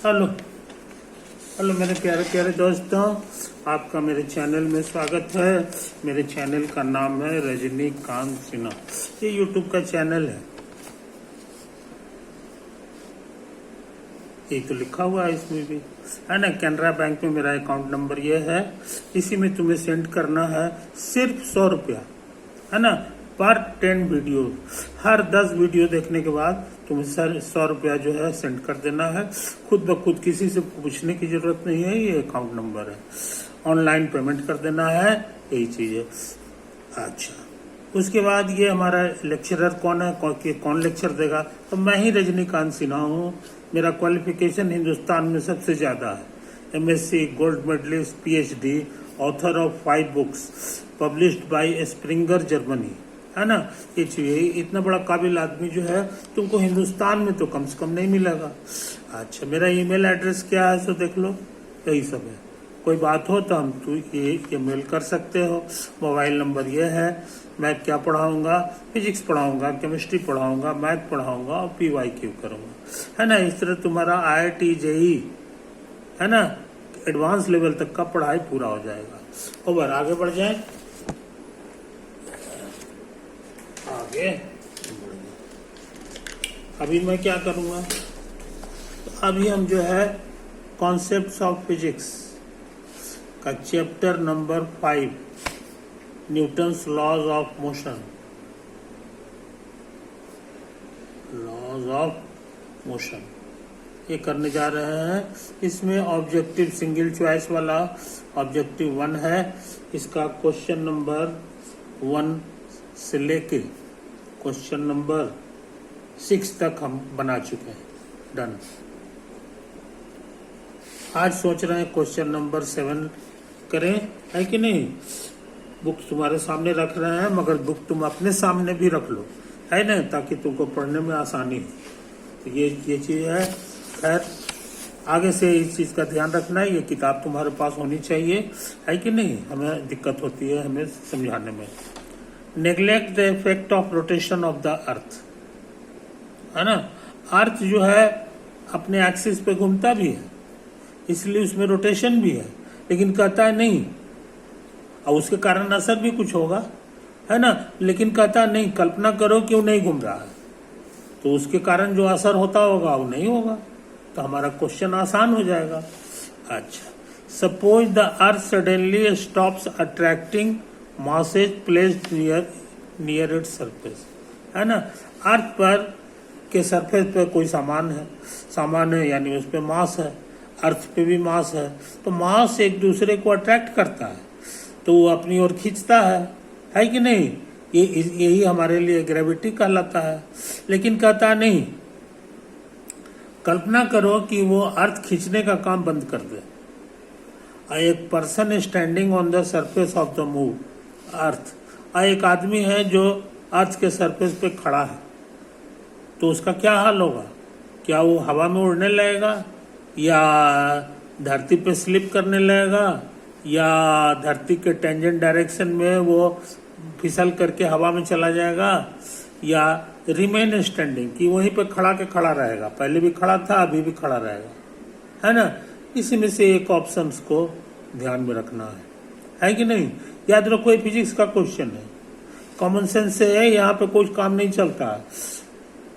Hello hello मेरे प्यारे प्यारे दोस्तों, आपका मेरे चैनल में स्वागत है। मेरे चैनल का नाम है रजनीकांत सिन्हा। ये यूट्यूब का चैनल है, ये तो लिखा हुआ है इसमें भी, है ना। कैनरा बैंक में मेरा अकाउंट नंबर ये है। इसी में तुम्हें सेंड करना है सिर्फ 100 रुपया, है ना, पर 10 वीडियो। हर 10 वीडियो देखने के बाद तुम्हें 100 रुपया जो है सेंड कर देना है। खुद ब खुद, किसी से पूछने की जरूरत नहीं है। ये अकाउंट नंबर है, ऑनलाइन पेमेंट कर देना है, यही चीज है। अच्छा, उसके बाद ये हमारा लेक्चरर कौन है, कौन लेक्चर देगा? तो मैं ही रजनीकांत सिन्हा हूँ। मेरा क्वालिफिकेशन हिंदुस्तान में सबसे ज्यादा है। MSc, gold medallist, PhD, author of 5 books published by Springer Germany, है ना। ये चाहिए, इतना बड़ा काबिल आदमी जो है तुमको हिंदुस्तान में तो कम से कम नहीं मिलेगा। अच्छा, मेरा ईमेल एड्रेस क्या है सो देख लो, यही सब है। कोई बात हो तो हम ये मेल कर सकते हो। मोबाइल नंबर ये है। मैं क्या पढ़ाऊंगा? फिजिक्स पढ़ाऊंगा, केमिस्ट्री पढ़ाऊंगा, मैथ पढ़ाऊंगा और PYQ करूंगा, है ना। इस तरह तुम्हारा IIT JEE, है ना, एडवांस लेवल तक का पढ़ाई पूरा हो जाएगा। ओवर आगे बढ़ जाए, आगे अभी मैं क्या करूंगा? तो अभी हम जो है कॉन्सेप्ट्स ऑफ फिजिक्स का chapter number 5, Newton's laws of motion, laws of motion, ये करने जा रहे हैं। इसमें ऑब्जेक्टिव सिंगल चॉइस वाला ऑब्जेक्टिव 1 है। इसका क्वेश्चन नंबर 1 से लेके क्वेश्चन नंबर 6 तक हम बना चुके हैं। डन। आज सोच रहे हैं क्वेश्चन नंबर 7 करें, है कि नहीं। बुक तुम्हारे सामने रख रहे हैं, मगर बुक तुम अपने सामने भी रख लो, है ना, ताकि तुमको पढ़ने में आसानी हो। तो ये चीज है। खैर, आगे से इस चीज का ध्यान रखना है। ये किताब तुम्हारे पास होनी चाहिए, है कि नहीं। हमें दिक्कत होती है हमें समझाने में। Neglect the effect of rotation of the अर्थ, है ना। अर्थ जो है अपने एक्सिस पे घूमता भी है, इसलिए उसमें रोटेशन भी है, लेकिन कहता है नहीं, और उसके कारण असर भी कुछ होगा, है ना, लेकिन कहता नहीं। कल्पना करो क्यों नहीं घूम रहा है, तो उसके कारण जो असर होता होगा वो नहीं होगा, तो हमारा क्वेश्चन आसान हो जाएगा। अच्छा, suppose the earth suddenly stops attracting masses placed near its surface, है ना। अर्थ पर के सरफेस पे कोई सामान है यानी उस पे मास है। अर्थ पे भी मास है, तो मास एक दूसरे को अट्रैक्ट करता है, तो वो अपनी ओर खींचता है कि नहीं। यही हमारे लिए ग्रेविटी कहलाता है। लेकिन कहता नहीं, कल्पना करो कि वो अर्थ खींचने का काम बंद कर दे। एक person standing on the surface of the move earth, एक आदमी है जो अर्थ के सरफेस पे खड़ा है, तो उसका क्या हाल होगा? क्या वो हवा में उड़ने लगेगा, या धरती पे स्लिप करने लगेगा, या धरती के टेंजेंट डायरेक्शन में वो फिसल करके हवा में चला जाएगा, या रिमेन स्टैंडिंग कि वहीं पे खड़ा के खड़ा रहेगा। पहले भी खड़ा था, अभी भी खड़ा रहेगा, है ना। इसी में से एक ऑप्शंस को ध्यान में रखना है कि नहीं। याद रखो, ये फिजिक्स का क्वेश्चन है, कॉमन सेंस से है, यहाँ पे कुछ काम नहीं चलता है।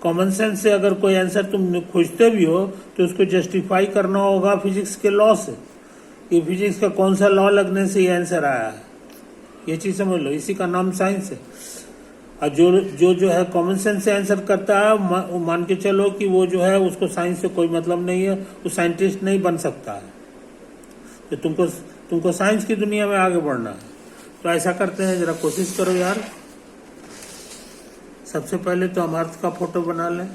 कॉमन सेंस से अगर कोई आंसर तुम खोजते भी हो तो उसको जस्टिफाई करना होगा फिजिक्स के लॉ से, ये फिजिक्स का कौन सा लॉ लगने से ये आंसर आया है। ये चीज समझ लो, इसी का नाम साइंस है। और जो है कॉमन सेंस से आंसर करता है, मान के चलो कि वो जो है उसको साइंस से कोई मतलब नहीं है, वो साइंटिस्ट नहीं बन सकता है। तो तुमको साइंस की दुनिया में आगे बढ़ना है, तो ऐसा करते हैं, जरा कोशिश करो यार। सबसे पहले तो हम अर्थ का फोटो बना लें।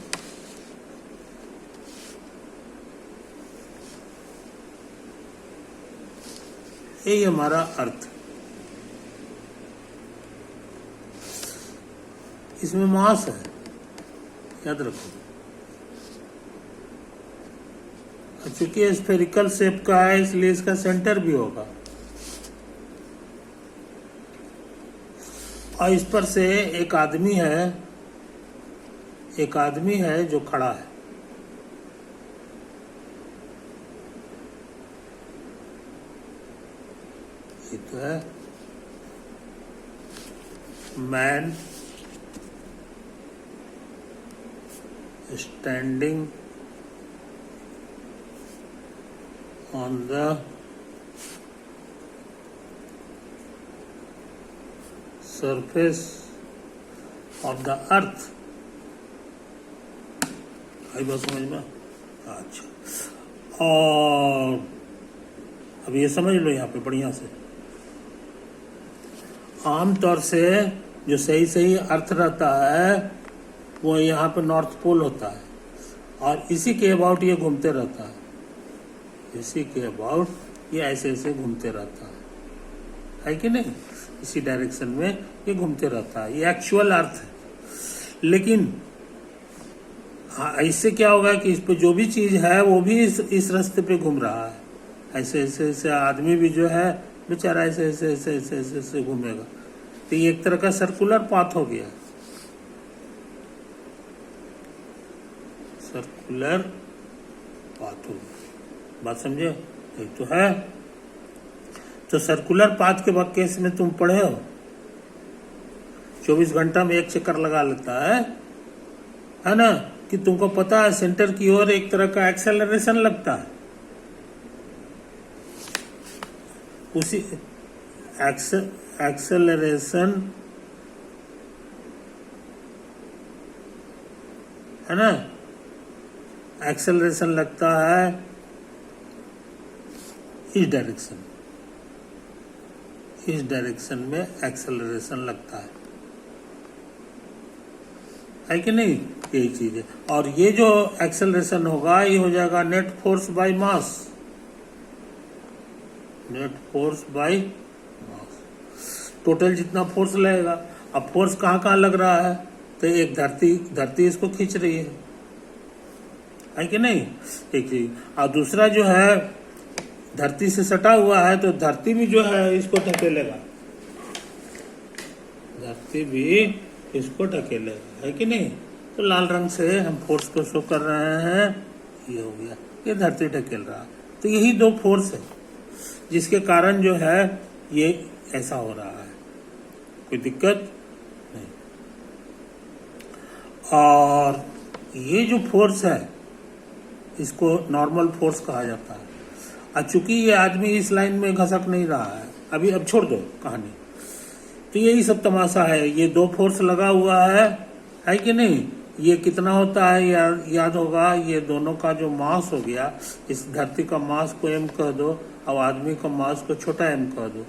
यही हमारा अर्थ, इसमें मास है, याद रखो। चूंकि स्फेरिकल शेप का है, इसलिए इसका सेंटर भी होगा, और इस पर से एक आदमी है जो खड़ा है, है man standing on the surface of the earth. आई बात समझ में? अच्छा, और अब ये समझ लो यहाँ पे बढ़िया से, आमतौर से जो सही सही अर्थ रहता है वो यहाँ पे नॉर्थ पोल होता है, और इसी के अबाउट ये घूमते रहता है, इसी के अबाउट ये ऐसे ऐसे घूमते रहता है कि नहीं? इसी डायरेक्शन में ये घूमते रहता है, ये एक्चुअल अर्थ है। लेकिन हाँ, इससे क्या होगा कि इस पे जो भी चीज है वो भी इस रास्ते पे घूम रहा है, ऐसे ऐसे ऐसे आदमी भी जो है बेचारा ऐसे ऐसे ऐसे ऐसे ऐसे ऐसे घूमेगा, तो ये एक तरह का सर्कुलर पाथ हो गया, सर्कुलर पाथ हो गया। बात समझे? ये तो है। तो सर्कुलर पाथ के केस में तुम पढ़े हो 24 घंटा में एक चक्कर लगा लेता है ना, कि तुमको पता है सेंटर की ओर एक तरह का एक्सेलरेशन लगता है, उसी एक्सेलरेशन है ना, एक्सेलरेशन लगता है इस डायरेक्शन में एक्सेलरेशन लगता है कि नहीं? यही चीज है। और ये जो एक्सेलरेशन होगा ये हो जाएगा net force by mass, net force by mass, total जितना फोर्स लगेगा। अब फोर्स कहाँ कहाँ लग रहा है? तो एक धरती इसको खींच रही है कि नहीं? एक चीज। और दूसरा जो है धरती से सटा हुआ है, तो धरती भी जो है इसको ढकेलेगा, धरती भी इसको ढकेलेगा, है कि नहीं? तो लाल रंग से हम फोर्स को शो कर रहे हैं, ये हो गया, ये धरती ढकेल रहा। तो यही दो फोर्स है जिसके कारण जो है ये ऐसा हो रहा है, कोई दिक्कत नहीं। और ये जो फोर्स है इसको नॉर्मल फोर्स कहा जाता है। और चूंकि ये आदमी इस लाइन में घसक नहीं रहा है अभी, अब छोड़ दो कहानी, तो यही सब तमाशा है। ये दो फोर्स लगा हुआ है कि नहीं? ये कितना होता है याद होगा, ये दोनों का जो मास हो गया, इस धरती का मास को m कह दो और आदमी का मास को छोटा m कह दो,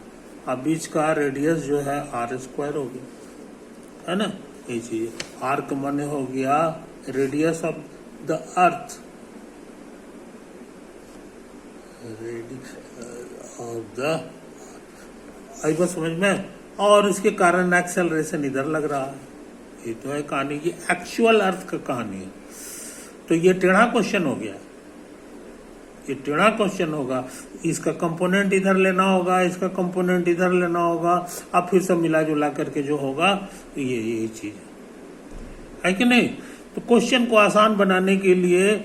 और बीच का रेडियस जो है r² हो गया, है ना? ये चीज r का माने हो गया radius of the earth, of the, आई बात समझ में? और इसके कारण एक्सेलरेशन इधर लग रहा है। ये तो है कहानी की, एक्चुअल अर्थ का कहानी है। तो ये टेढ़ा क्वेश्चन हो गया, ये टेढ़ा क्वेश्चन होगा। इसका कंपोनेंट इधर लेना होगा, इसका कंपोनेंट इधर लेना होगा, अब फिर सब मिला जुला करके जो होगा ये चीज है कि नहीं? तो क्वेश्चन को आसान बनाने के लिए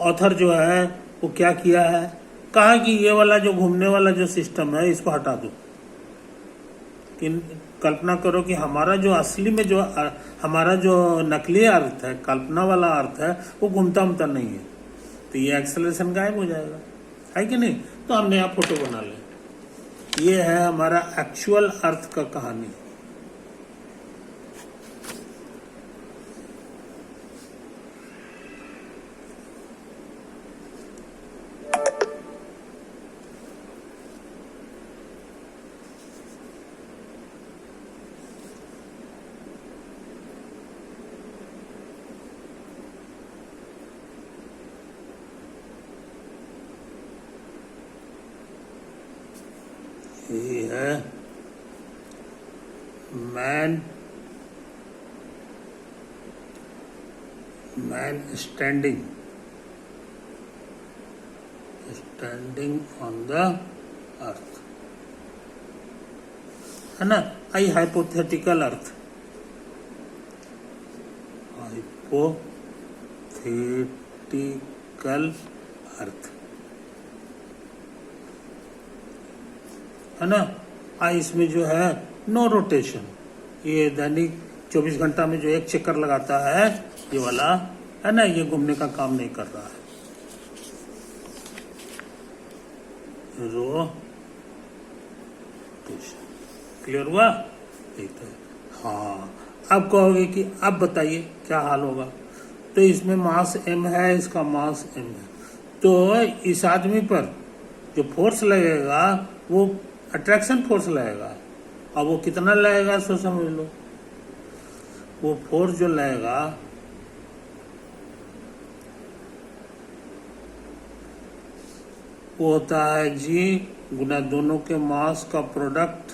ऑथर जो है वो क्या किया है, कहा कि ये वाला जो घूमने वाला जो सिस्टम है इसको हटा दो। कल्पना करो कि हमारा जो असली में जो हमारा जो नकली अर्थ है, कल्पना वाला अर्थ है, वो घूमता नहीं है, तो ये एक्सेलरेशन गायब हो जाएगा, है कि नहीं? तो हम नया फोटो बना लें। ये है हमारा एक्चुअल अर्थ का कहानी। ये है man standing on the earth, है ना? आई हाइपोथेटिकल अर्थ, हाइपोथेटिकल अर्थ, है ना? इसमें जो है नो रोटेशन, ये दैनिक 24 घंटा में जो एक चक्कर लगाता है ये वाला है ना, ये घूमने का काम नहीं कर रहा है। रोटेशन क्लियर हुआ? ठीक है। हाँ, अब कहोगे कि अब बताइए क्या हाल होगा। तो इसमें मास m है, इसका मास m है, तो इस आदमी पर जो फोर्स लगेगा वो अट्रैक्शन फोर्स लगेगा। अब वो कितना लगेगा सो समझ लो। वो फोर्स जो लगेगा वो होता है g गुना दोनों के मास का प्रोडक्ट,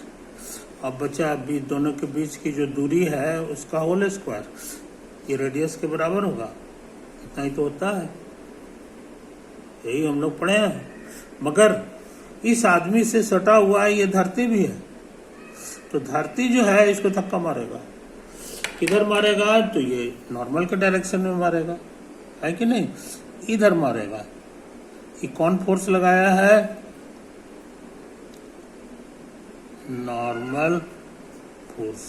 अब बचा बीच दोनों के बीच की जो दूरी है उसका होल स्क्वायर, ये रेडियस के बराबर होगा। इतना ही तो होता है, यही हम लोग पढ़े हैं। मगर इस आदमी से सटा हुआ है ये धरती भी है, तो धरती जो है इसको धक्का मारेगा। किधर मारेगा? तो ये नॉर्मल के डायरेक्शन में मारेगा, है कि नहीं? इधर मारेगा। ये कौन फोर्स लगाया है? Normal force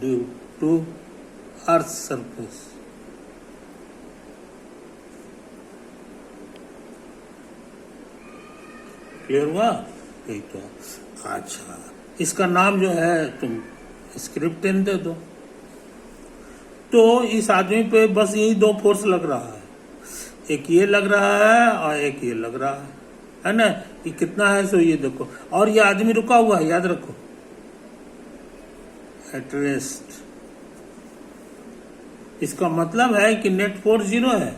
due to earth surface. Clear हुआ? ठीक है। अच्छा, इसका नाम जो है तुम स्क्रिप्ट इन दे दो। तो इस आदमी पे बस यही दो फोर्स लग रहा है, एक ये लग रहा है और एक ये लग रहा है ना? ये कितना है सो ये देखो, और ये आदमी रुका हुआ है, याद रखो, एट रेस्ट। इसका मतलब है कि नेट फोर्स 0 है,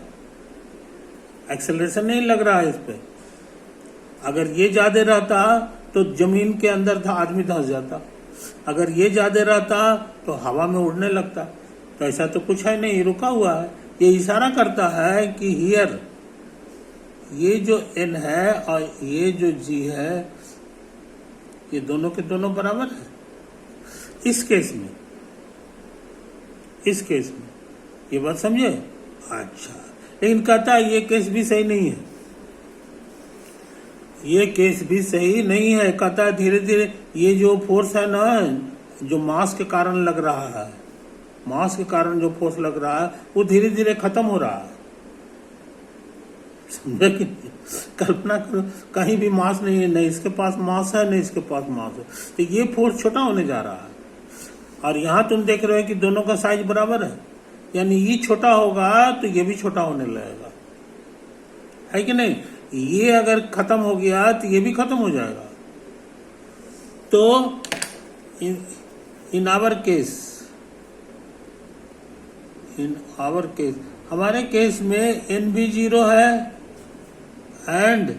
एक्सेलरेशन नहीं लग रहा है इस पे। अगर ये ज्यादा रहता तो जमीन के अंदर था आदमी धंस जाता, अगर ये ज्यादा रहता तो हवा में उड़ने लगता। तो ऐसा तो कुछ है नहीं, रुका हुआ है। ये इशारा करता है कि हियर ये जो n है और ये जो g है ये दोनों के दोनों बराबर है इस केस में, इस केस में। ये बात समझे? अच्छा, लेकिन कहता है ये केस भी सही नहीं है, ये केस भी सही नहीं है। कहता है धीरे धीरे ये जो फोर्स है ना, जो मास के कारण लग रहा है, मास के कारण जो फोर्स लग रहा है वो धीरे धीरे खत्म हो रहा है। समझे कि कल्पना करो, कहीं भी मास नहीं है, नहीं इसके पास मास है नहीं इसके पास मास है, तो ये फोर्स छोटा होने जा रहा है। और यहाँ तुम देख रहे हो कि दोनों का साइज बराबर है, यानी ये छोटा होगा तो ये भी छोटा होने लगेगा, है कि नहीं? ये अगर खत्म हो गया तो ये भी खत्म हो जाएगा। तो इन आवर केस हमारे केस में n भी 0 है एंड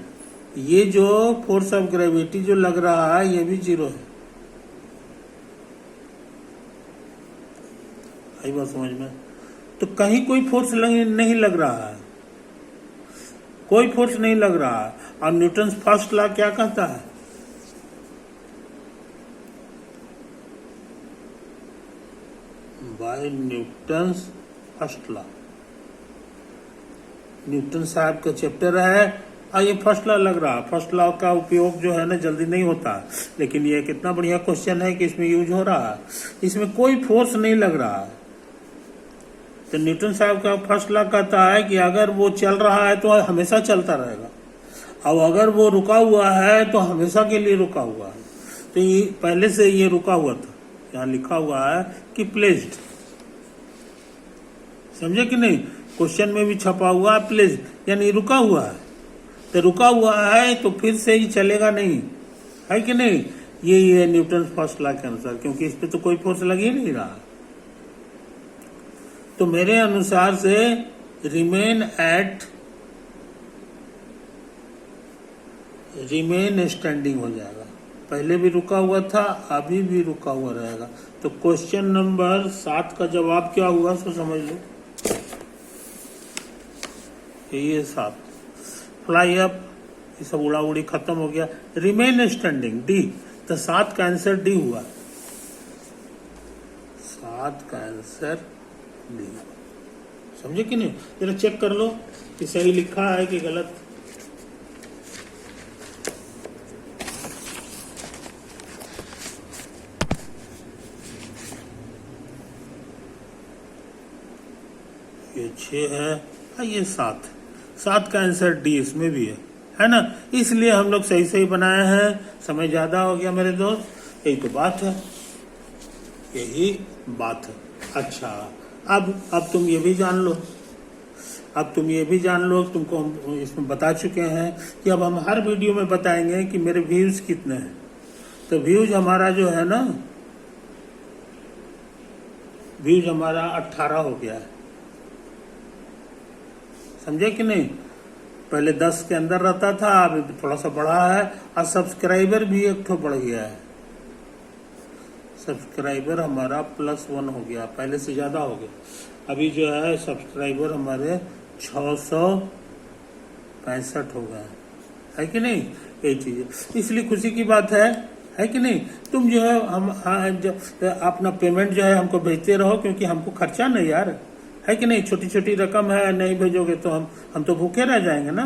ये जो फोर्स ऑफ ग्रेविटी जो लग रहा है ये भी 0 है। आई बात समझ में? तो कहीं कोई फोर्स नहीं लग रहा है, कोई फोर्स नहीं लग रहा है। और न्यूटन फर्स्ट लॉ क्या कहता है? By Newton first law, Newton साहब का चैप्टर है और ये फर्स्ट लॉ लग रहा है। फर्स्ट लॉ का उपयोग जो है ना जल्दी नहीं होता, लेकिन ये कितना बढ़िया क्वेश्चन है कि इसमें यूज हो रहा है। इसमें कोई फोर्स नहीं लग रहा है, तो न्यूटन साहब का फर्स्ट लॉ कहता है कि अगर वो चल रहा है तो हमेशा चलता रहेगा, और अगर वो रुका हुआ है तो हमेशा के लिए रुका हुआ है। तो ये पहले से ये रुका हुआ था, यहाँ लिखा हुआ है कि प्लेस्ड, समझे कि नहीं? क्वेश्चन में भी छपा हुआ है प्लेस्ड, यानी रुका हुआ है। तो रुका हुआ है तो फिर से ही चलेगा नहीं, है कि नहीं? ये न्यूटन फर्स्ट लॉ के अनुसार, क्योंकि इस पे तो कोई फोर्स लग ही नहीं रहा। तो मेरे अनुसार से रिमेन स्टैंडिंग हो जाएगा। पहले भी रुका हुआ था, अभी भी रुका हुआ रहेगा। तो क्वेश्चन नंबर 7 का जवाब क्या हुआ सो समझ लो, ये 7 फ्लाई अप, ये सब उड़ा उड़ी खत्म हो गया। रिमेन स्टैंडिंग डी, तो 7 का आंसर डी हुआ, 7 का आंसर डी। समझे कि नहीं? जरा चेक कर लो कि सही लिखा है कि गलत। ये 6 है और ये 7। 7 का आंसर डी इसमें भी है ना। इसलिए हम लोग सही सही बनाए हैं। समय ज्यादा हो गया मेरे दोस्त, यही तो बात है, यही बात है। अच्छा, अब तुम ये भी जान लो, तुमको हम इसमें बता चुके हैं कि अब हम हर वीडियो में बताएंगे कि मेरे व्यूज कितने हैं। तो व्यूज हमारा जो है ना, व्यूज हमारा 18 हो गया है, समझे कि नहीं। पहले 10 के अंदर रहता था, अभी थोड़ा सा बढ़ा है। और सब्सक्राइबर भी एक ठो बढ़ गया है, सब्सक्राइबर हमारा +1 हो गया, पहले से ज्यादा हो गया। अभी जो है सब्सक्राइबर हमारे 665 हो गए है कि नहीं। ये चीज इसलिए खुशी की बात है कि नहीं। तुम जो है अपना पेमेंट जो है हमको भेजते रहो, क्योंकि हमको खर्चा नहीं यार, है कि नहीं। छोटी छोटी रकम है, नहीं भेजोगे तो हम तो भूखे रह जाएंगे ना।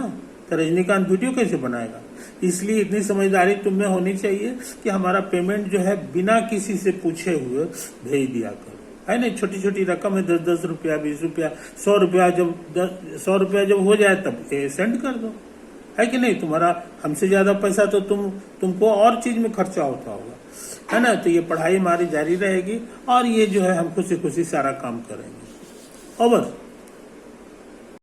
तो रजनीकांत वीडियो कैसे बनाएगा। इसलिए इतनी समझदारी तुम में होनी चाहिए कि हमारा पेमेंट जो है बिना किसी से पूछे हुए भेज दिया करो, है नहीं। छोटी छोटी रकम है, 10-10 रुपया, 20 रुपया, 100 रुपया, जब 100 रुपया जब हो जाए तब सेंड कर दो, है कि नहीं। तुम्हारा हमसे ज्यादा पैसा तो तुमको और चीज में खर्चा होता होगा, है ना। तो ये पढ़ाई हमारी जारी रहेगी और ये जो है हम खुशी खुशी सारा काम करेंगे। ओवर।